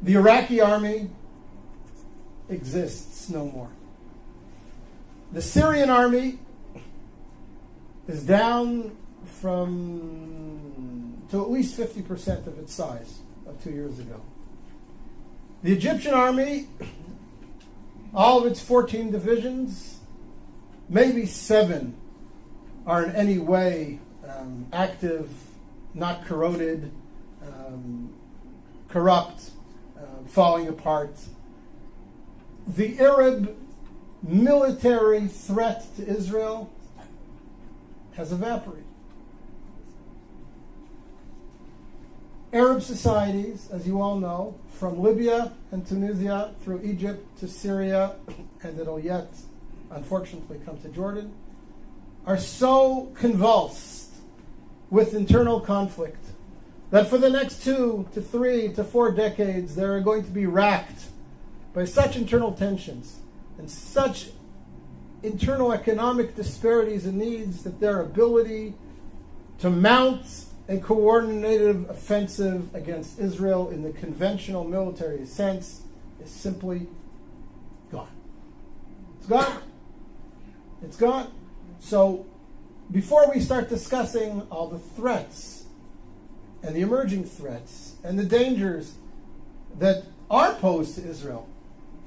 The Iraqi army exists no more. The Syrian army is down to at least 50% of its size of 2 years ago. The Egyptian army, all of its 14 divisions, maybe 7 are in any way active, not corroded, corrupt, falling apart. The Arab military threat to Israel has evaporated. Arab societies, as you all know, from Libya and Tunisia through Egypt to Syria, and it'll yet, unfortunately, come to Jordan, are so convulsed with internal conflict that for the next 2 to 3 to 4 decades, they are going to be racked by such internal tensions and such internal economic disparities and needs that their ability to mount a coordinated offensive against Israel in the conventional military sense is simply gone. It's gone. It's gone. So before we start discussing all the threats and the emerging threats and the dangers that are posed to Israel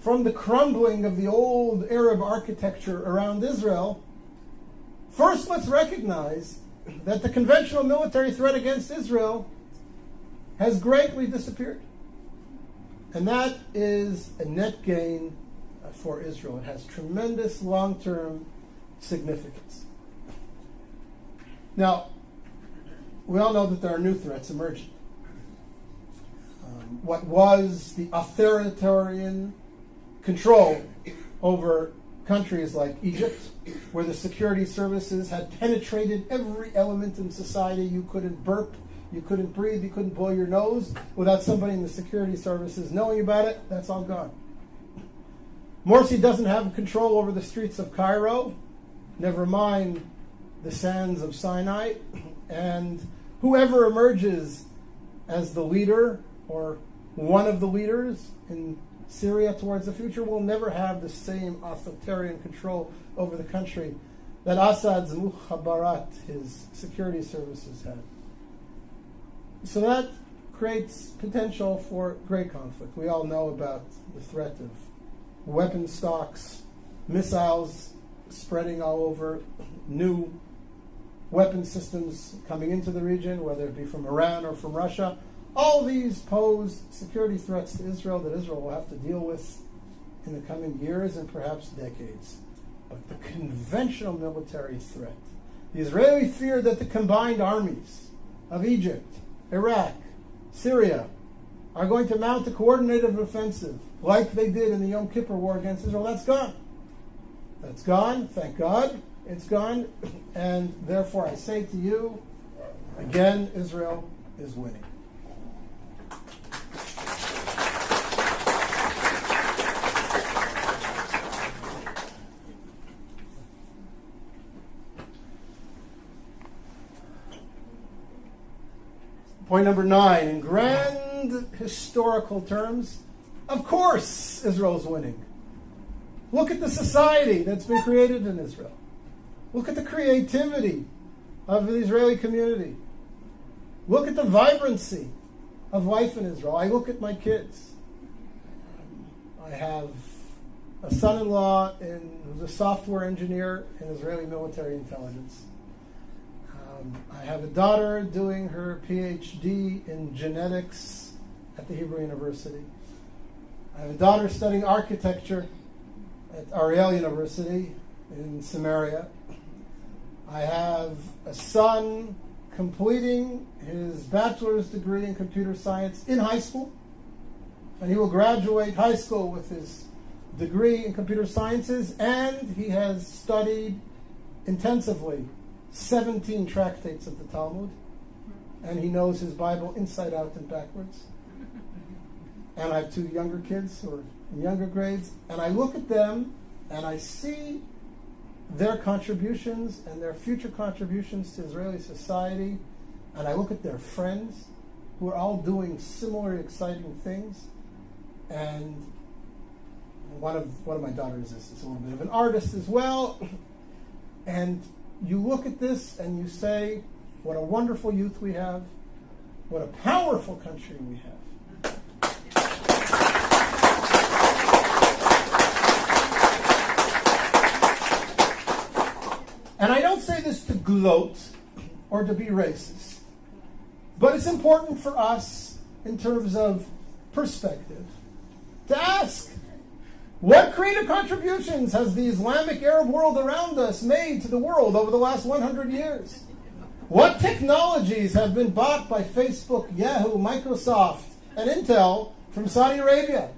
from the crumbling of the old Arab architecture around Israel, first let's recognize that the conventional military threat against Israel has greatly disappeared. And that is a net gain for Israel. It has tremendous long-term significance. Now, we all know that there are new threats emerging. What was the authoritarian control over countries like Egypt, where the security services had penetrated every element in society. You couldn't burp, you couldn't breathe, you couldn't blow your nose without somebody in the security services knowing about it. That's all gone. Morsi doesn't have control over the streets of Cairo, never mind the sands of Sinai. And whoever emerges as the leader or one of the leaders in Syria towards the future will never have the same authoritarian control over the country that Assad's mukhabarat, his security services, had. So that creates potential for great conflict. We all know about the threat of weapon stocks, missiles spreading all over, new weapon systems coming into the region, whether it be from Iran or from Russia. All these pose security threats to Israel that Israel will have to deal with in the coming years and perhaps decades. But the conventional military threat, the Israeli fear that the combined armies of Egypt, Iraq, Syria are going to mount a coordinated offensive like they did in the Yom Kippur War against Israel, that's gone. That's gone, thank God, it's gone. And therefore I say to you, again, Israel is winning. Point number 9, in grand historical terms, of course Israel's winning. Look at the society that's been created in Israel. Look at the creativity of the Israeli community. Look at the vibrancy of life in Israel. I look at my kids. I have a son-in-law who's a software engineer in Israeli military intelligence. I have a daughter doing her PhD in genetics at the Hebrew University. I have a daughter studying architecture at Ariel University in Samaria. I have a son completing his bachelor's degree in computer science in high school, and he will graduate high school with his degree in computer sciences, and he has studied intensively 17 tractates of the Talmud, and he knows his Bible inside out and backwards. And I have 2 younger kids who are in younger grades, and I look at them and I see their contributions and their future contributions to Israeli society, and I look at their friends who are all doing similar exciting things, and one of my daughters is a little bit of an artist as well. And you look at this and you say, what a wonderful youth we have, what a powerful country we have. And I don't say this to gloat or to be racist, but it's important for us in terms of perspective to ask, what creative contributions has the Islamic Arab world around us made to the world over the last 100 years? What technologies have been bought by Facebook, Yahoo, Microsoft, and Intel from Saudi Arabia?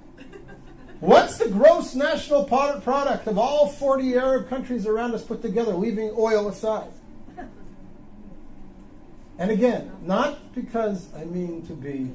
What's the gross national product of all 40 Arab countries around us put together, leaving oil aside? And again, not because I mean to be